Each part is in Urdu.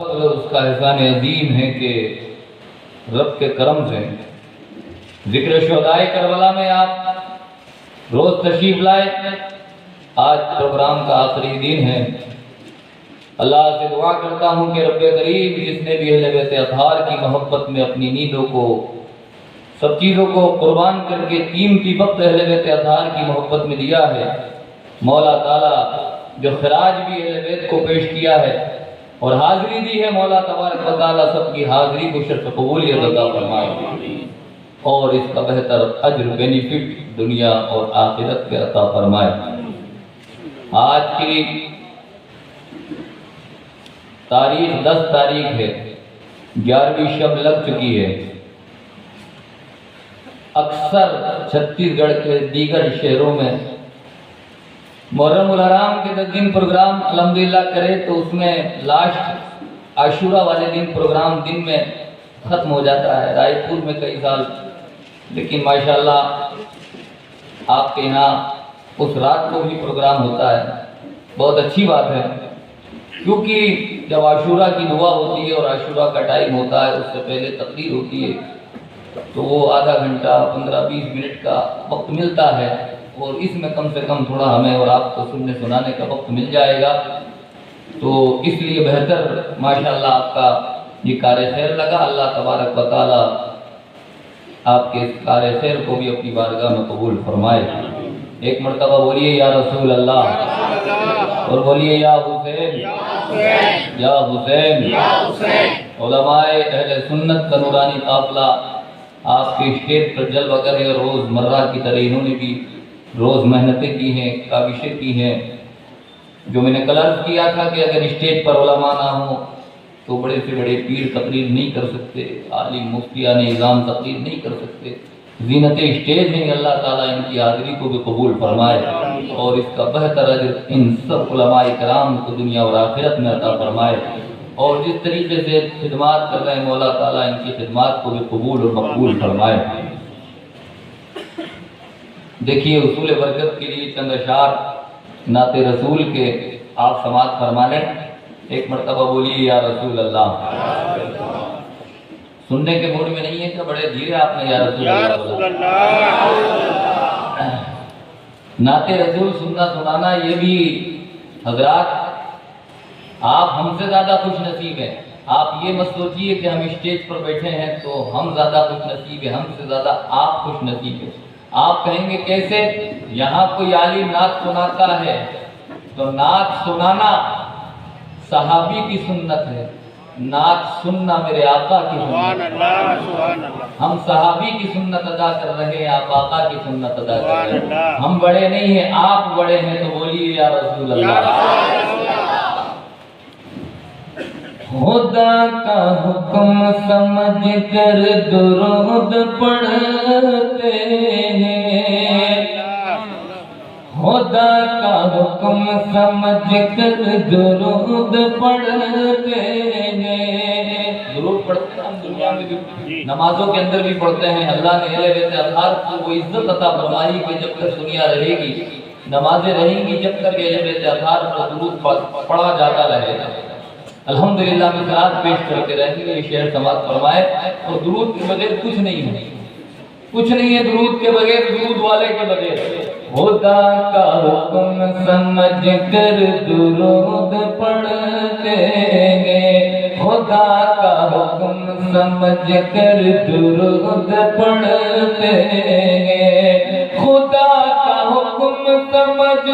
اس کا احسان عظیم ہے کہ رب کے کرم سے ذکر شہدائے کربلا میں آپ روز تشریف لائے۔ آج پروگرام کا آخری دن ہے۔ اللہ سے دعا کرتا ہوں کہ رب کریم جس نے بھی اہل بیت اطہار کی محبت میں اپنی نیندوں کو سب چیزوں کو قربان کر کے قیمتی وقت اہل بیت اطہار کی محبت میں دیا ہے، مولا تعالیٰ جو خراج بھی اہل بیت کو پیش کیا ہے اور حاضری دی ہے، مولا تبارک و تعالیٰ سب کی حاضری کو شرف قبولیت عطا فرمائے اور اس کا بہتر اجر بینیفٹ دنیا اور آخرت کے عطا فرمائے۔ آج کی تاریخ 10 تاریخ ہے، 11ویں شب لگ چکی ہے۔ اکثر چھتیس گڑھ کے دیگر شہروں میں محرم الحرام کے 10 دن پروگرام الحمدللہ کرے تو اس میں لاسٹ عاشورہ والے دن پروگرام دن میں ختم ہو جاتا ہے، رائے پور میں کئی سال، لیکن ماشاءاللہ آپ کے یہاں اس رات کو بھی پروگرام ہوتا ہے، بہت اچھی بات ہے، کیونکہ جب عاشورہ کی دعا ہوتی ہے اور عاشورہ کا ٹائم ہوتا ہے، اس سے پہلے تقریر ہوتی ہے تو وہ آدھا گھنٹہ 15-20 منٹ کا وقت ملتا ہے اور اس میں کم سے کم تھوڑا ہمیں اور آپ کو سننے سنانے کا وقت مل جائے گا، تو اس لیے بہتر ماشاءاللہ آپ کا یہ کار خیر لگا۔ اللہ تبارک و تعالیٰ آپ کے اس کار خیر کو بھی اپنی بارگاہ میں قبول فرمائے۔ ایک مرتبہ بولیے یا رسول اللہ، اور بولیے یا حسین یا حسین۔ علماء اہل سنت کا نورانی قافلہ آپ کے اسٹیج پر جلوہ کرے، روز مرہ کی طرح انہوں نے بھی روز محنتیں کی ہیں، کاوشیں کی ہیں۔ جو میں نے کل عرض کیا تھا کہ اگر اسٹیج پر علماء نہ ہوں تو بڑے سے بڑے پیر تقریر نہیں کر سکتے، عالم مفتیان اعظام تقریر نہیں کر سکتے، زینت اسٹیج میں اللہ تعالیٰ ان کی حاضری کو بھی قبول فرمائے اور اس کا بہتر اجر ان سب علماء کرام کو دنیا اور آخرت میں عطا فرمائے، اور جس طریقے سے خدمات کر رہے ہیں مولا تعالیٰ ان کی خدمات کو بھی قبول اور مقبول فرمائے۔ دیکھیے اصول برکت کے لیے چند اشعار نعت رسول کے آپ سماعت فرما لیں۔ ایک مرتبہ بولیے یا رسول اللہ۔ سننے کے موڈ میں نہیں ہے کہ بڑے دھیرے آپ نے یا رسول اللہ۔ نعت رسول سننا سنانا یہ بھی حضرات آپ ہم سے زیادہ خوش نصیب ہیں۔ آپ یہ مت سوچیے کہ ہم اسٹیج پر بیٹھے ہیں تو ہم زیادہ خوش نصیب ہیں، ہم سے زیادہ آپ خوش نصیب ہیں۔ آپ کہیں گے کیسے؟ یہاں کوئی عالم نعت سناتا ہے تو نعت سنانا صحابی کی سنت ہے، نعت سننا میرے آقا کی سنت ہے۔ ہم صحابی کی سنت ادا کر رہے ہیں، آپ آقا کی سنت ادا کر رہے ہیں۔ ہم بڑے نہیں ہیں، آپ بڑے ہیں، تو بولیے یا رسول اللہ۔ خدا کا حکم سمجھ کر درود پڑھتے ہیں، خدا کا حکم سمجھ کر درود پڑھتے ہیں۔ درود پڑھتے ہیں ہم دنیا میں بھی، نمازوں کے اندر بھی پڑھتے ہیں۔ اللہ نے اہل بیت اطہار کو وہ عزت عطا فرمائی کہ جب تک دنیا رہے گی، نمازیں رہیں گی، جب تک اہل بیت اطہار پر درود پڑھا جاتا رہے گا۔ الحمدللہ مثالات پیش کرتے رہیں گے، یہ شعر سماعت فرمائے۔ اور درود کے بغیر کچھ نہیں ہے، کچھ نہیں ہے درود کے بغیر، درود والے کے بغیر۔ خدا کا حکم سمجھ کر درود پڑھتے ہیں، خدا کا حکم سمجھ کر درود پڑھتے ہیں، خدا کا حکم سمجھ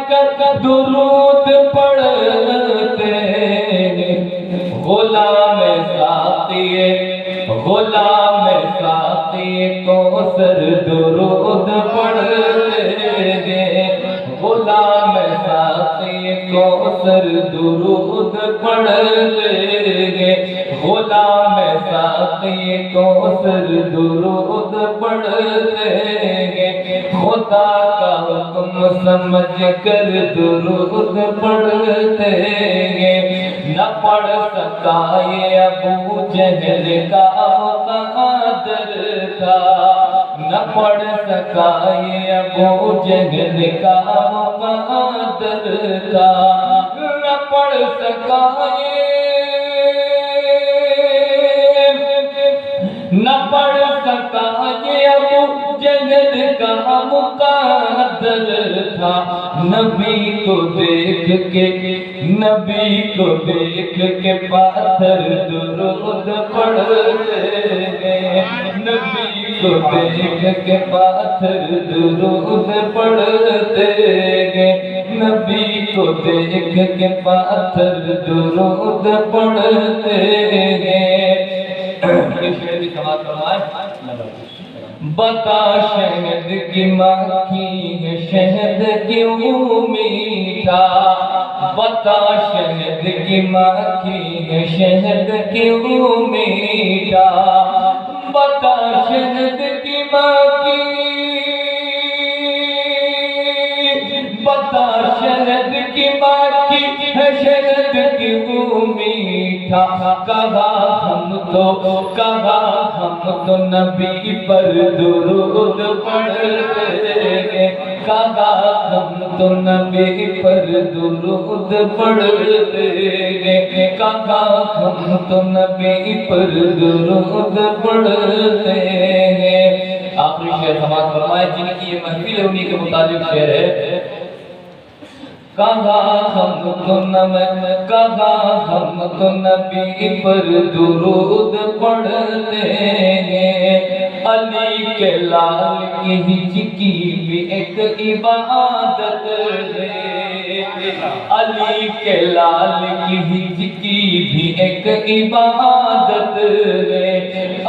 کر درود پڑھتے ہیں، غلام ساقی کوثر درود پڑھتے ہیں، غلام ساقی کوثر درود پڑھتے ہیں، غلام ساقی کوثر درود پڑھتے ہیں، خدا کا حکم سمجھ کر درود پڑھتے ہیں۔ نہ پڑھ سکا یہ ابو جہل کا مقدر تھا، نہ پڑھ سکا یہ ابو جہل کا مقدر تھا، نہ پڑھ سکا نہ پڑھ سکا یہ ابو جہل کا مقدر تھا، نبی کو دیکھ کے پاتھر درود پڑھتے گئے، نبی کو دیکھ کے پاتھر درود پڑھتے گئے، نبی کو دیکھ کے پاتھر درود پڑھتے گئے۔ بتا شہد کی مکھی ہے شہد کیوں میٹھا، بتا شہد کی مکھی ہے شہد کیوں میٹھا، بتا شہد کی مکھی، بتا شہد کی مکھی ہے شہد کیوں میٹھا، کہا ہم تو نبی پر درود پڑھتے گے، کہا ہم تو نبی پر درود پڑھتے گے، کہا ہم تو نبی پر درود پڑھتے ہیں۔ آخری شعر سماعت فرمائے، جن کی یہ محفل ہے انہی کے مطابق شعر ہے۔ کہا ہم تو نبی پر درود پڑھتے ہیں، علی کے لال کی ہجکی بھی ایک عبادت ہے، علی کے لال کی ہجکی بھی ایک عبادت ہے،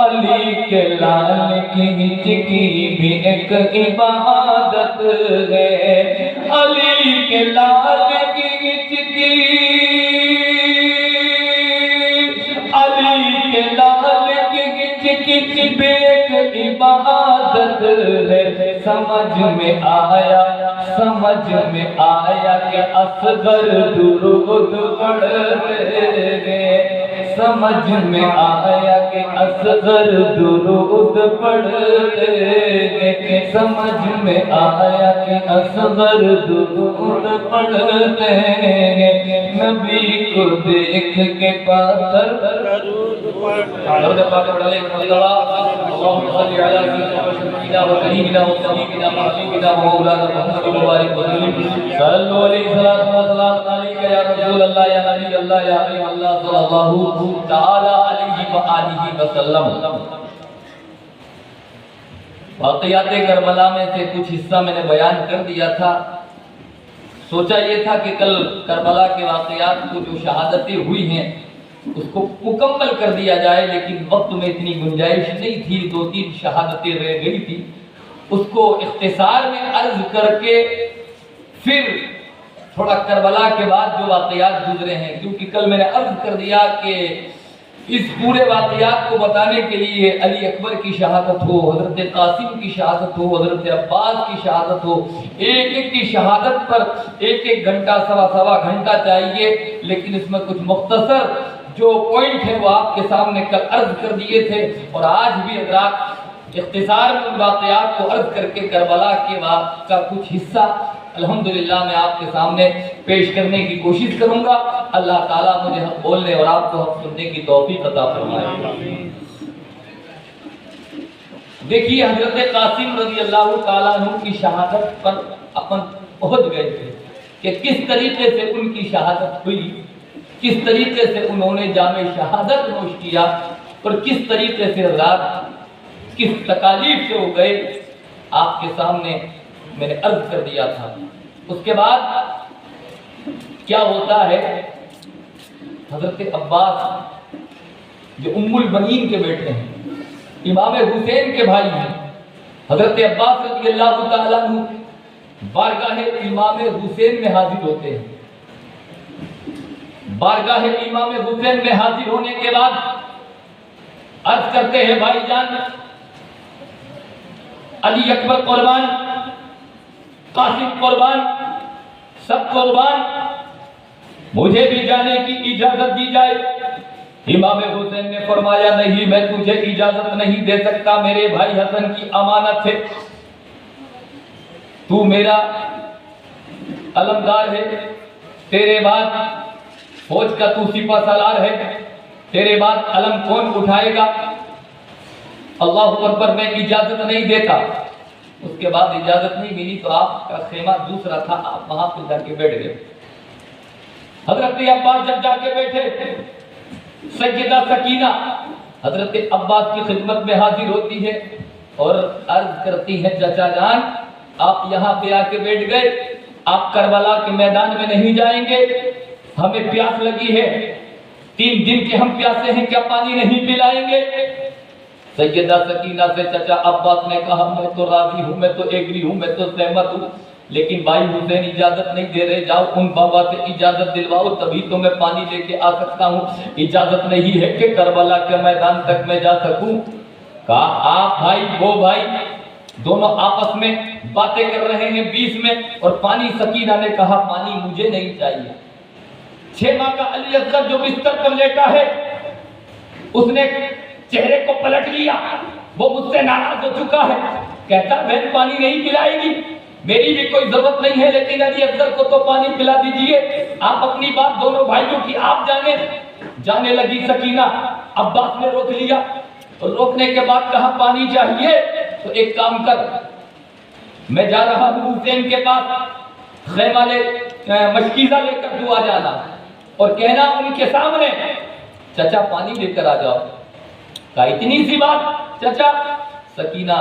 علی کے لال کی ہجکی بھی ایک عبادت ہے، علی کے لال کی ہجکی، علی کے لال کی ہجکی بھی ایک عبادت ہے۔ سمجھ میں آیا کہ اصغر درود پڑھتے گئے، سمجھ میں آیا کہ اصغر درود پڑھتے گئے، سمجھ میں آیا کہ اصغر درود پڑھتے گئے، نبی کو دیکھ کے پاتھر درود پڑھتے گئے۔ اللہم صلی علی سیدنا و کریم و صدیقنا و حبیبنا و مولانا محمد مبارک وسلم، صلو علیہ الصلوۃ علیک یا رسول اللہ یا نبی اللہ یا حبیب اللہ صلی اللہ تعالی علیہ وآلہ وسلم۔ واقعات کربلا میں سے کچھ حصہ میں نے بیان کر دیا تھا۔ سوچا یہ تھا کہ کل کربلا کے واقعات کو جو شہادتیں ہوئی ہیں اس کو مکمل کر دیا جائے، لیکن وقت میں اتنی گنجائش نہیں تھی، 2-3 شہادتیں رہ گئی تھی، اس کو اختصار میں عرض کر کے پھر تھوڑا کربلا کے بعد جو واقعات گزرے ہیں، کیونکہ کل میں نے عرض کر دیا کہ اس پورے واقعات کو بتانے کے لیے علی اکبر کی شہادت ہو، حضرت قاسم کی شہادت ہو، حضرت عباس کی شہادت ہو، ایک ایک کی شہادت پر 1-1 گھنٹہ 1.25 گھنٹہ چاہیے، لیکن اس میں کچھ مختصر جو پوائنٹ ہے وہ آپ کے سامنے کل عرض کر دیے تھے، اور آج بھی حضرات اختصار میں ان واقعات کو عرض کر کے کربلا کے واقعہ کا کچھ حصہ الحمدللہ میں آپ کے سامنے پیش کرنے کی کوشش کروں گا۔ اللہ تعالیٰ مجھے حق بولنے اور آپ کو حق سننے کی توفیق عطا فرمائے۔ دیکھیے حضرت قاسم رضی اللہ تعالیٰ عنہ کی شہادت پر اپن پہنچ گئے تھے کہ کس طریقے سے ان کی شہادت ہوئی، کس طریقے سے انہوں نے جام شہادت نوش کیا، اور کس طریقے سے حضرات کس تکالیف سے ہو گئے، آپ کے سامنے میں نے عرض کر دیا تھا۔ اس کے بعد کیا ہوتا ہے، حضرت عباس جو ام البنین کے بیٹے ہیں، امام حسین کے بھائی ہیں، حضرت عباس رضی اللہ تعالیٰ عنہ بارگاہ امام حسین میں حاضر ہوتے ہیں۔ بارگاہ امام حسین میں حاضر ہونے کے بعد عرض کرتے ہیں، بھائی جان علی اکبر قربان، قاسم قربان، سب قربان، مجھے بھی جانے کی اجازت دی جائے۔ امام حسین نے فرمایا نہیں، میں تجھے اجازت نہیں دے سکتا، میرے بھائی حسن کی امانت ہے، تو میرا علمدار ہے، تیرے بعد فوج کا تو سپہ سالار ہے، تیرے بعد علم کون اٹھائے گا؟ اللہ اکبر، میں اجازت نہیں دیتا۔ اس کے بعد اجازت نہیں ملی تو آپ کا خیمہ دوسرا تھا، آپ وہاں پہ جا کے بیٹھ گئے۔ حضرت عباس جب جا کے بیٹھے، سیدہ سکینہ حضرت عباس کی خدمت میں حاضر ہوتی ہے اور عرض کرتی ہے چچا جان آپ یہاں پہ آ کے بیٹھ گئے، آپ کربلا کے میدان میں نہیں جائیں گے، ہمیں پیاس لگی ہے، 3 دن کے ہم پیاسے ہیں، کیا پانی نہیں پلائیں گے؟ سیدہ سکینہ سے چچا عباس نے کہا میں تو راضی ہوں، میں تو ایگری ہوں، میں تو سہمت ہوں، لیکن بھائی حسین اجازت نہیں دے رہے، جاؤ ان بابا سے اجازت دلواؤ تبھی تو میں پانی لے کے آ سکتا ہوں، اجازت نہیں ہے کہ کربلا کے میدان تک میں جا سکوں۔ کہا آپ بھائی وہ بھائی دونوں آپس میں باتیں کر رہے ہیں 20 میں، اور پانی سکینہ نے کہا پانی مجھے نہیں چاہیے۔ 6 ماہ کا علی اصغر جو بستر پر لیٹا ہے، اس نے چہرے کو پلٹ لیا، وہ مجھ سے ناراض ہو چکا ہے، کہتا بہن پانی نہیں پلائے گی، میری بھی کوئی ضرورت نہیں ہے، لیکن علی اصغر کو تو پانی پلا دیجئے، آپ اپنی بات دونوں بھائیوں کی آپ جانے۔ جانے لگی سکینہ، عباس نے روک لیا، اور روکنے کے بعد کہا پانی چاہیے تو ایک کام کر، میں جا رہا ہوں حسین کے پاس، خیمہ لے مشکیزہ لے کر تو آ جانا اور کہنا ان کے سامنے چچا پانی لے کر آ جاؤ۔ کہا اتنی سی بات چچا؟ سکینہ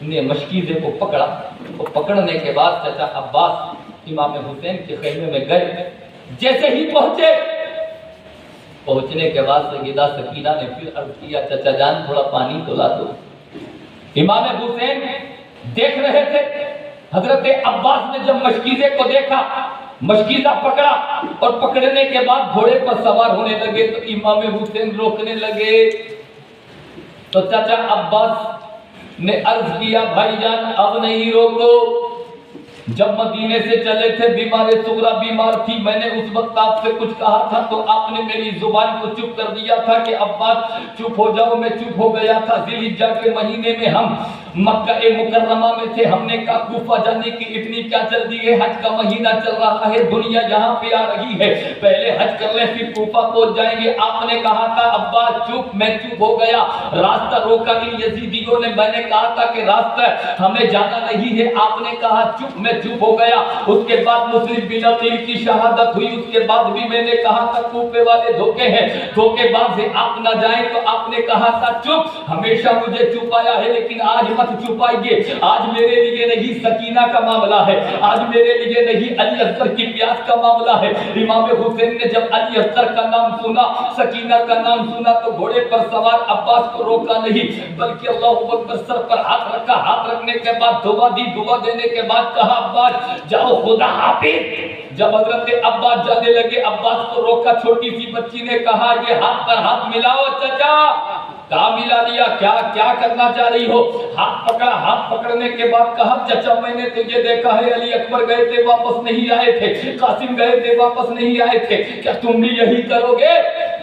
نے مشکیزے کو پکڑا، اور پکڑنے کے بعد چچا عباس امام حسین کے خیمے میں گئے، جیسے ہی پہنچنے کے بعد سیدہ سکینہ نے پھر عرض کیا چچا جان تھوڑا پانی تو لا دو۔ امام حسین دیکھ رہے تھے، حضرت عباس نے جب مشکیزے کو دیکھا، مشکیزہ پکڑا اور پکڑنے کے بعد گھوڑے پر سوار ہونے لگے تو امام حسین روکنے لگے، تو چچا عباس نے عرض کیا بھائی جان اب نہیں روکو، جب مدینے سے چلے تھے بیمار صغرا بیمار تھی، میں نے اس وقت آپ سے کچھ کہا تھا تو آپ نے میری زبان کو چپ کر دیا تھا کہ عباس چپ ہو جاؤ، میں چپ ہو گیا تھا۔ ذی الحجہ کے مہینے میں ہم مکہ مکرمہ میں تھے، ہم نے کہا کوفہ جانے کی اتنی کیا جلدی ہے، حج کا مہینہ چل رہا ہے، دنیا یہاں پہ آ رہی ہے، پہلے حج کر لیں پھر کوفہ پہنچ جائیں گے۔ آپ نے کہا تھا عباس چپ، میں چپ ہو گیا، راستہ روکا ان یزیدیوں نے، میں نے کہا تھا کہ راستہ ہمیں جانا نہیں ہے، آپ نے کہا چپ، میں چپ ہو گیا۔ اس کے بعد مسلم بن عقیل کی شہادت ہوئی، اس کے بعد بھی میں نے کہا تھا کوفے والے دھوکے ہیں، دھوکے باز ہیں، آپ نہ جائیں، تو آپ نے کہا تھا چپ، ہمیشہ مجھے چھپایا ہے لیکن آج مت چھپائیے، آج میرے لیے نہیں سکینہ کا معاملہ ہے، آج میرے لیے نہیں علی اصغر کی پیاس کا معاملہ ہے۔ امام حسین نے جب علی اصغر کا نام سنا، سکینہ کا نام سنا تو گھوڑے پر سوار عباس کو روکا نہیں بلکہ اللہ اکبر سر پر ہاتھ رکھا، ہاتھ رکھنے کے بعد دعا دی، دعا دینے کے بعد کہا عباس جاؤ خدا حافظ۔ جب حضرت عباس جانے لگے عباس کو روکا، چھوٹی سی بچی نے کہا یہ ہاتھ پر ہاتھ ملاؤ چچا، کہا ملا لیا، کیا کرنا چاہ رہی ہو؟ ہاتھ پکڑا، ہاتھ پکڑنے کے بعد کہا چچا میں نے تجھے دیکھا ہے، علی اکبر گئے تھے واپس نہیں آئے تھے، قاسم گئے تھے واپس نہیں آئے تھے، کیا تم بھی یہی کرو گے؟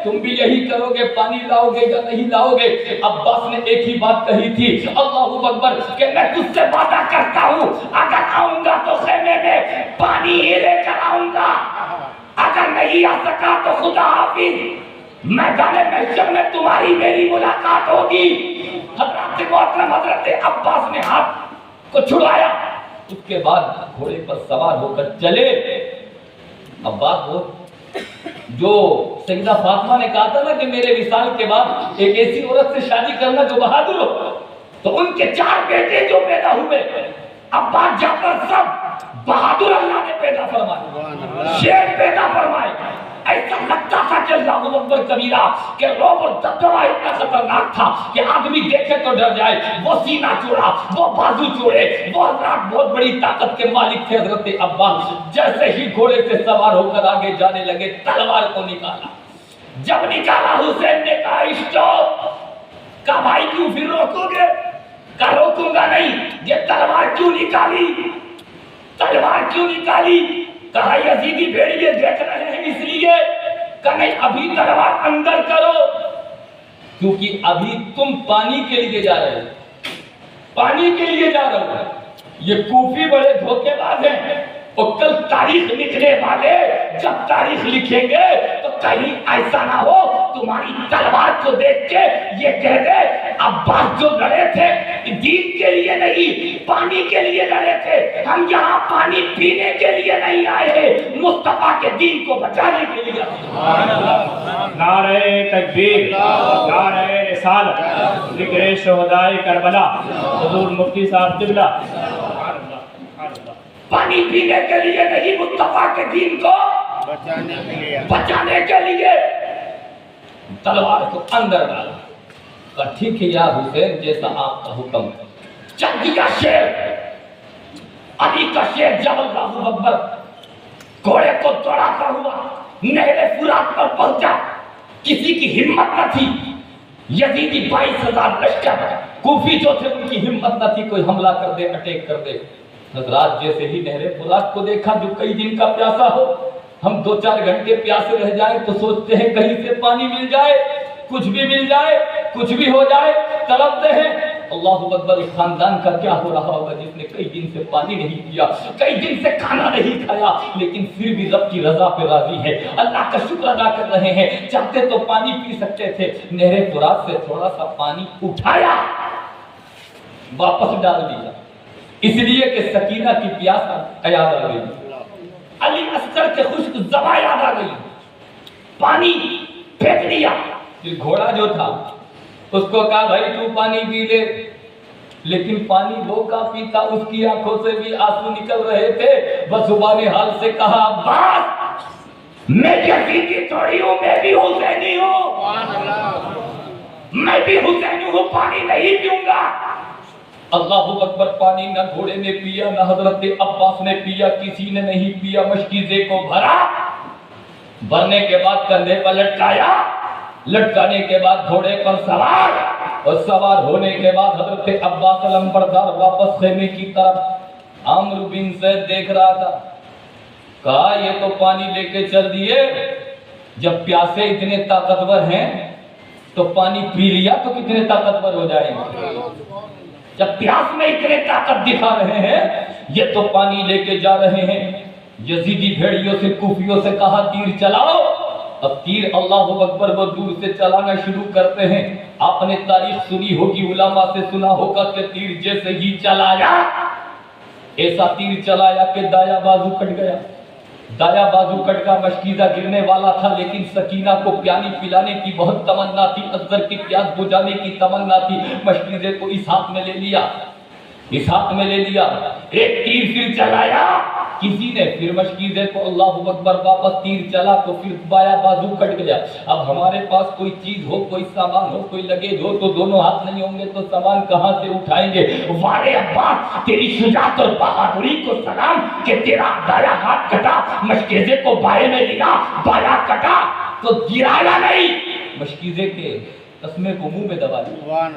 تم بھی یہی کرو گے، پانی لاؤ گے یا نہیں لاؤ گے؟ عباس نے ایک ہی بات کہی تھی، اللہ اکبر، کہ میں تجھ سے وعدہ کرتا ہوں اگر آؤں گا تو خیمے میں پانی ہی لے کر آؤں گا، اگر نہیں آ سکا تو خدا حافظ، میدان محشر میں تمہاری میری ملاقات ہوگی۔ حضرت محترم حضرت عباس نے ہاتھ کو چھڑایا، اس کے بعد گھوڑے پر سوار ہو کر چلے۔ عباس وہ جو سیدہ فاطمہ نے کہا تھا نا کہ میرے وصال کے بعد ایک ایسی عورت سے شادی کرنا جو بہادر ہو، تو ان کے 4 بیٹے جو پیدا ہوئے، عباس جعفر سب بہادر اللہ نے پیدا فرمائے، شیر پیدا فرمائے۔ ایسا لگتا تھا کہ اللہ اکبر کبیرہ، کہ روب اور دبدبہ اتنا خطرناک تھا کہ آدمی دیکھے تو ڈر جائے۔ وہ سینہ چوڑا، وہ بازو چوڑے، وہ حضرات بہت بڑی طاقت کے مالک تھے حضرت عباس۔ جیسے ہی گھوڑے سے سوار ہو کر آگے جانے لگے، تلوار کو نکالا، جب نکالا حسین نے کہا اسٹاپ، کہا بھائی کیوں پھر روکو گے؟ کہا روکوں گا نہیں، یہ تلوار کیوں نکالی؟ تلوار کیوں نکالی؟ کہا یزیدی بھیڑیے دیکھ رہے ہیں اس لیے کہ نہیں ابھی تلوار اندر کرو، کیونکہ ابھی تم پانی کے لیے جا رہے ہو، پانی کے لیے جا رہے ہو۔ یہ کوفی بڑے دھوکے باز ہیں، اور کل تاریخ لکھنے والے جب تاریخ لکھیں گے تو کہیں ایسا نہ ہو تمہاری تلوار کو دیکھ کے یہ کہہ دے عباس جو لڑے تھے دین کے لیے نہیں پانی کے لیے لڑے تھے، ہم یہاں پانی پینے کے لیے نہیں آئے، مصطفیٰ کے دین کو بچانے کے لیے۔ نعرہ تکبیر، نعرہ رسالت، ذکر شہدائے کربلا، حضور مفتی صاحب قبلہ۔ پانی پینے کے لیے نہیں، مصطفیٰ کے دین کو بچانے کے لیے تلوار کو اندر ڈالا۔ کہا ٹھیک ہے یا حسین جیسا آپ کا حکم۔ چل دیا شیر، علی کا شیر جبل راہو اکبر گھوڑے کو دوڑاتا ہوا نہر فرات پر پہنچا۔ کسی کی ہمت نہ تھی، یزیدی 22,000 لشکر، کوفی جو تھے ان کی ہمت نہ تھی کوئی حملہ کر دے، اٹیک کر دے۔ حضرات جیسے ہی نہر فرات کو دیکھا جو کئی دن کا پیاسا ہو، ہم 2-4 گھنٹے پیاسے رہ جائیں تو سوچتے ہیں کہیں سے پانی مل جائے، کچھ بھی مل جائے، کچھ بھی ہو جائے، تڑپتے ہیں۔ اللہ اکبر، اس خاندان کا کیا ہو رہا ہوگا جس نے کئی دن سے پانی نہیں پیا، کئی دن سے کھانا نہیں کھایا، لیکن پھر بھی رب کی رضا پہ راضی ہے، اللہ کا شکر ادا کر رہے ہیں۔ چاہتے تو پانی پی سکتے تھے، نہر فرات سے تھوڑا سا پانی اٹھایا، واپس ڈال دیا، اس لیے کہ سکینہ کی پیاس یاد آ گئی، علی اصغر کے خشک زباں یاد آ گئی، پانی پھینک دیا۔ پھر گھوڑا جو تھا اس کو کہا بھائی تو پانی پی لے، لیکن پانی وہ کا پیتا، اس کی آنکھوں سے بھی آنسو نکل رہے تھے۔ بس زبان حال سے کہا عباس میں یزیدی تھوڑی ہوں، میں بھی حسینی ہوں، میں بھی حسینی ہوں، پانی نہیں پیوں گا۔ اللہ اکبر، پانی نہ گھوڑے نے پیا نہ حضرت عباس نے پیا، کسی نے نہیں پیا۔ مشکیزے کو بھرا، بھرنے کے بعد کندھے پر لٹکایا، لٹکانے کے بعد گھوڑے پر سوار، اور سوار ہونے کے بعد حضرت عباس علمبردار واپس خیمے کی طرف۔ عمرو بن زید دیکھ رہا تھا، کہا یہ تو پانی لے کے چل دیے، جب پیاسے اتنے طاقتور ہیں تو پانی پی لیا تو کتنے طاقتور ہو جائیں گے، جب پیاس میں اتنے طاقت دکھا رہے ہیں، یہ تو پانی لے کے جا رہے ہیں۔ یزیدی بھیڑیوں سے کوفیوں سے کہا تیر چلاؤ۔ اب تیر اللہ اکبر وہ دور سے چلانا شروع کرتے ہیں۔ آپ نے تاریخ سنی ہوگی، علماء سے سنا ہوگا کہ تیر جیسے ہی چلایا، ایسا تیر چلایا کہ دایا بازو کٹ گیا، دایا بازو کٹ کا مشکیزہ گرنے والا تھا، لیکن سکینہ کو پیانی پلانے کی بہت تمنا تھی، اصغر کی پیاس بجھانے کی تمنا تھی۔ مشکیزے کو اس ہاتھ میں لے لیا، اس ہاتھ میں لے لیا، ایک تیر پھر چلایا کسی نے، پھر مشکیزے کو اللہ اکبر واپس تیر چلا تو پھر بایاں بازو کٹ گیا۔ اب ہمارے پاس کوئی چیز ہو، کوئی سامان ہو، کوئی لگیج ہو تو دونوں ہاتھ نہیں ہوں گے تو سامان کہاں سے اٹھائیں گے؟ وارے عباس تیری شجاعت اور بہادری کو سلام کہ تیرا دایا ہاتھ کٹا، مشکیزے کو بائیں میں لیا، بایا کٹا تو گرایا نہیں، مشکیزے کے تسمے کو منہ میں دبا لیا۔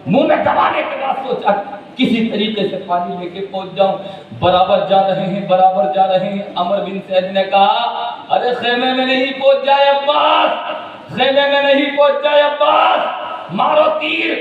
منہ میں دبانے کے بعد سوچا کسی طریقے سے پانی لے کے پہنچ جاؤں۔ برابر جا رہے ہیں، برابر جا رہے ہیں۔ عمر بن سعد نے کہا ارے خیمے میں نہیں پہنچ جائے عباس، خیمے میں نہیں پہنچ جائے عباس، مارو تیر۔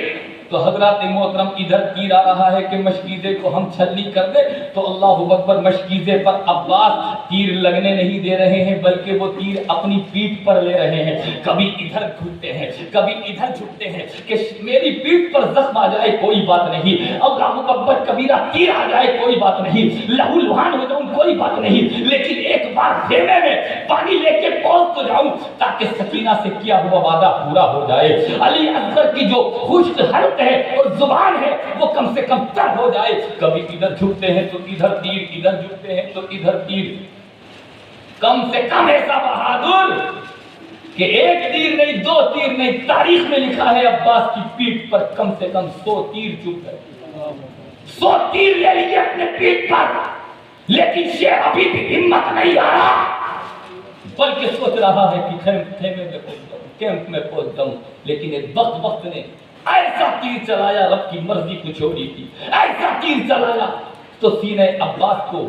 تو حضرات محترم ادھر تیر آ رہا ہے کہ مشکیزے کو ہم چھلنی کر دیں، تو اللہ اکبر، مشکیزے پر عباس تیر لگنے نہیں دے رہے ہیں، بلکہ وہ تیر اپنی پیٹھ پر لے رہے ہیں۔ کبھی ادھر جھکتے ہیں، کبھی ادھر جھکتے ہیں کہ میری پیٹھ پر زخم آ جائے کوئی بات نہیں، اللہ اکبر کبیرہ تیر آ جائے کوئی بات نہیں، لہو لہان ہو جاؤں کوئی بات نہیں، لیکن ایک بار خیمے میں پانی لے کے پہنچ تو جاؤں تاکہ سکینہ سے کیا ہوا وعدہ پورا ہو جائے۔ علی اصغر کی جو خشک حلق ہے اور زبان ہے وہ کم سے کم تر ہو جائے۔ کبھی ادھر جھکتے ہیں تو ادھر تیر، ادھر جھکتے ہیں تو ادھر تیر۔ کم سے کم ایسا بہادر کہ ایک تیر نہیں، 2 تیر نہیں، تاریخ میں لکھا ہے عباس کی پیٹھ پر کم سے کم 100 تیر چپ گئے، 100 تیر لے لیے اپنے پیٹھ پر، لیکن شیر ابھی بھی ہمت نہیں آ رہا، بلکہ سوچ رہا ہے کہ خیمے میں پہنچ جاؤں، کیمپ میں پہنچ جاؤں۔ لیکن ایک وقت نے ایسا تیر چلایا، رب کی مرضی کچھ ہو رہی تھی، ایسا تیر چلایا تو سینہ عباس کو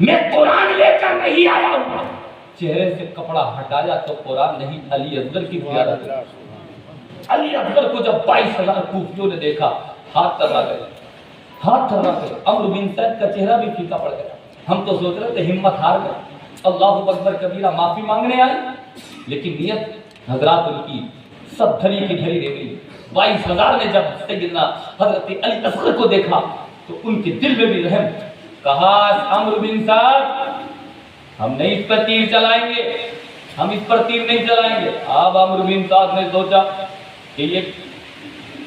میں قرآن لے کر نہیں آیا ہوں. چہرے سے کپڑا ہٹایا تو قرآن نہیں، علی اصغر کی زیارت. علی اصغر کو جب 22,000 کوفیوں نے دیکھا ہاتھ تھرا گئے، ہاتھ تھرا گئے. عمرو بن سعد کا چہرہ بھی پھیکا پڑ گیا. ہم تو سوچ رہے تھے ہمت ہار گئے، اللہ اکبر کبیرہ معافی مانگنے آئے، لیکن نیت حضرات ان کی سب دھری کی دھری رہ گئی. 22,000 نے جب سیدنا حضرت علی اصغر کو دیکھا تو ان کے دل میں بھی رحم. کہا عمرو بن سعد ہم نہیں اس پر تیر چلائیں گے، ہم اس پر تیر نہیں چلائیں گے. اب عمرو بن سعد نے سوچا کہ یہ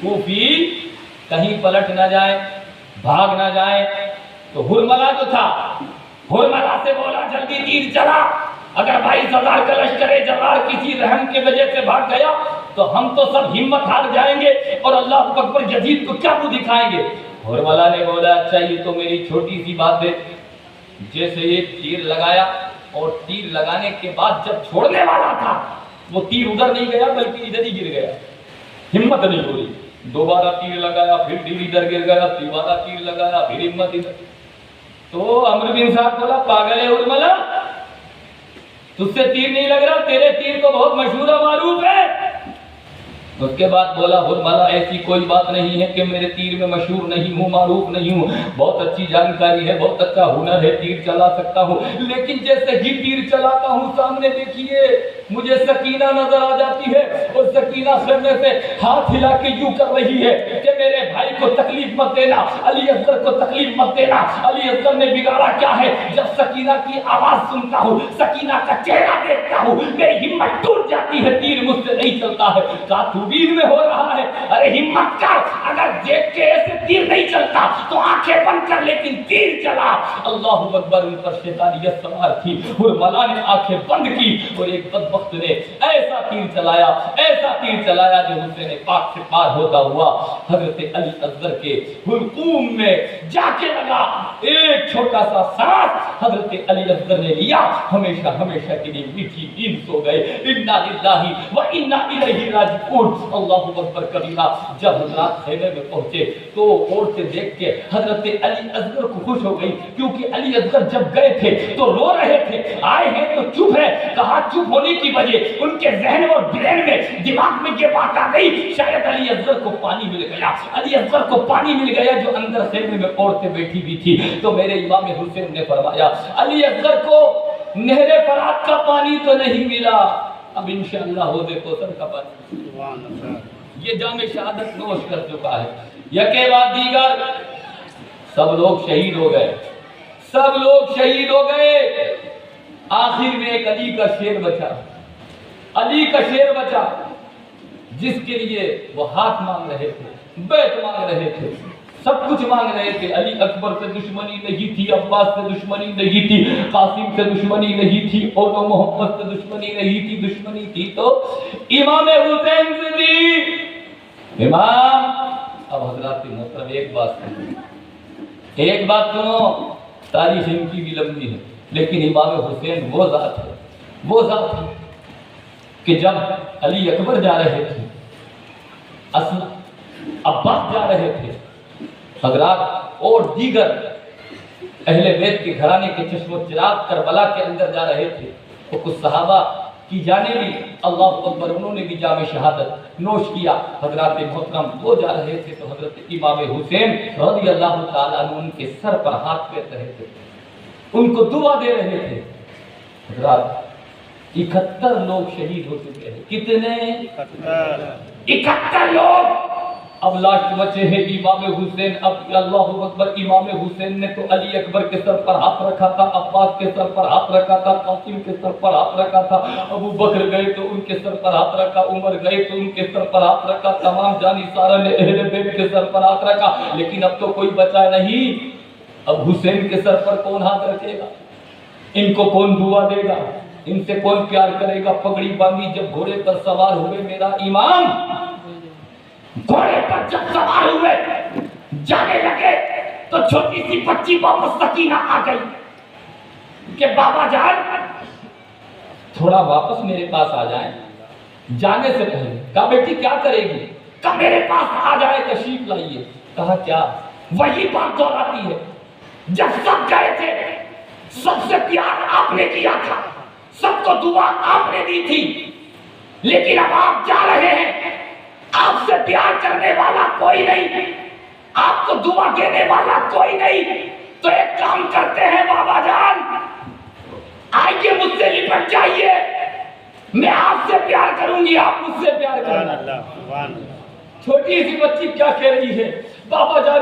کوفی کہیں پلٹ نہ جائے، بھاگ نہ جائے. تو ہرملا جو تھا، ہرملا سے بولا جلدی تیر چلا، اگر 22,000 کا لشکر جرار کسی رحم کی وجہ سے بھاگ گیا تو ہم تو سب ہمت ہار جائیں گے اور اللہ اکبر یزید کو کیا منہ دکھائیں گے. ہرملا نے بولا اچھا یہ تو میری چھوٹی سی بات ہے. جیسے یہ تیر لگایا اور تیر لگانے کے بعد جب چھوڑنے والا تھا وہ تیر ادھر نہیں گیا بلکہ ادھر ہی گر گیا. ہمت نہیں ہو رہی. دوبارہ تیر لگایا، پھر تیر ادھر گر گیا، دوبارہ تیر لگایا، پھر ہمت ادھر. تو عمرو بن سعد بولا پاگل ہے ہرملا، تجھ سے تیر نہیں لگ رہا، تیرے تیر کو بہت مشہور و معروف ہے. اس کے بعد بولا ہرملا ایسی کوئی بات نہیں ہے کہ میرے تیر میں مشہور نہیں ہوں، معروف نہیں ہوں، بہت اچھی جانکاری ہے، بہت اچھا ہنر ہے، تیر چلا سکتا ہوں. لیکن جیسے ہی تیر چلاتا ہوں سامنے دیکھیے مجھے سکینہ نظر آ جاتی ہے اور سکینہ خیمے سے ہاتھ ہلا کے یوں کر رہی ہے کہ میرے بھائی کو تکلیف مت دینا، علی اصغر کو تکلیف مت دینا. علی اصغر نے بگاڑا کیا ہے؟ جب سکینہ کی آواز سنتا ہوں، سکینہ کا چہرہ دیکھتا ہوں، میری ہمت ٹوٹ جاتی ہے، تیر مجھ سے نہیں چلتا ہے. دین میں ہو رہا ہے. ارے ہمت کر، اگر دیکھ کے ایسے تیر نہیں چلتا تو آنکھیں بند کر، لیکن تیر چلا. اللہ اکبر. ان پر شیطانیت سوار تھی. ہرملا نے آنکھیں بند کی اور ایک بدبخت نے ایسا تیر چلایا، ایسا تیر چلایا جو حسین پاک سے پار ہوتا ہوا حضرت علی اصغر کے حلقوم میں جا کے لگا. ایک چھوٹا سا سانس حضرت علی اصغر نے لیا، ہمیشہ ہمیشہ کے لیے میٹھی نیند سو گئے. انا للہ و انا الیہ راجعون. اللہ اکبر کبیرہ. جب حضرات خیمے میں پہنچے تو عورتیں دیکھ کے حضرت علی اصغر کو خوش ہو گئی، کیونکہ علی اصغر جب گئے تھے تو رو رہے تھے، آئے ہیں تو چپ ہے. کہا چپ ہونے کی وجہ ان کے ذہن اور برین میں، دماغ میں یہ بات آ گئی شاید علی اصغر کو پانی مل گیا، علی اصغر کو پانی مل گیا جو اندر خیمے میں عورتیں بیٹھی ہوئی تھی. تو میرے امام حسین نے فرمایا علی اصغر کو نہر فرات کا پانی تو نہیں ملا، اب انشاءاللہ حوض کوثر کا پانی. یہ جام شہادت نوش کر چکا ہے. یکے بعد دیگر سب لوگ شہید ہو گئے، سب لوگ شہید ہو گئے. آخر میں ایک علی کا شیر بچا، علی کا شیر بچا جس کے لیے وہ ہاتھ مانگ رہے تھے، بیعت مانگ رہے تھے، سب کچھ مانگ رہے تھے. علی اکبر سے دشمنی نہیں تھی، عباس سے دشمنی نہیں تھی، قاسم سے دشمنی نہیں تھی، اور محمد سے دشمنی نہیں تھی. دشمنی تھی تو امام حسین سے تھی. امام اب حضرات محترم ایک بات سنو، تاریخ ان کی بھی لمبی ہے، لیکن امام حسین وہ ذات ہے، وہ ذات ہے کہ جب علی اکبر جا رہے تھے، عباس جا رہے تھے، حضرات اور دیگر اہل بیت کے گھرانے کے چشم و چراغ کربلا کے اندر جا رہے تھے، تو کچھ صحابہ کی جانے بھی اللہ اکبر انہوں نے بھی جام شہادت نوش کیا. حضرات محترم وہ جا رہے تھے تو حضرت امام حسین رضی اللہ تعالیٰ عنہ ان کے سر پر ہاتھ پھیر رہے تھے، ان کو دعا دے رہے تھے. حضرات 71 لوگ شہید ہو چکے ہیں. کتنے؟ 71 لوگ. اب لاسٹ بچے ہیں امام حسین. اب اللہ اکبر. امام حسین نے تو علی اکبر کے سر پر ہاتھ رکھا تھا، عباس کے سر پر ہاتھ رکھا تھا، قاسم کے سر پر ہاتھ رکھا تھا، ابو بکر گئے تو ان کے سر پر ہاتھ رکھا، عمر گئے تو ان کے سر پر ہاتھ رکھا، تمام جانثاروں نے اہل بیت کے سر پر ہاتھ رکھا. لیکن اب تو کوئی بچا نہیں. اب حسین کے سر پر کون ہاتھ رکھے گا؟ ان کو کون دعا دے گا؟ ان سے کون پیار کرے گا؟ پگڑی باندھی جب گھوڑے پر سوار ہوئے میرا امام، گھوڑے پر جب سوار ہوئے جانے لگے تو چھوٹی سی بچی واپس سکینہ آ گئی کہ بابا جان تھوڑا واپس میرے پاس آ جائیں. جانے سے پہلے کہا بیٹی کیا کرے گی؟ کہا میرے پاس آ جائے، تشریف لائیے. کہا کیا؟ وہی بات دہراتی ہے جب سب گئے تھے، سب سے پیار آپ نے کیا تھا، سب کو دعا آپ نے دی تھی، لیکن اب آپ جا رہے ہیں، آپ سے پیار کرنے والا کوئی نہیں، آپ کو دعا دینے والا کوئی نہیں، تو ایک کام کرتے ہیں بابا جان، آئیے مجھ سے لپٹ جائیے، میں آپ سے پیار کروں گی، آپ مجھ سے پیار کریں۔ چھوٹی سی بچی کیا کہہ رہی ہے؟ بابا جان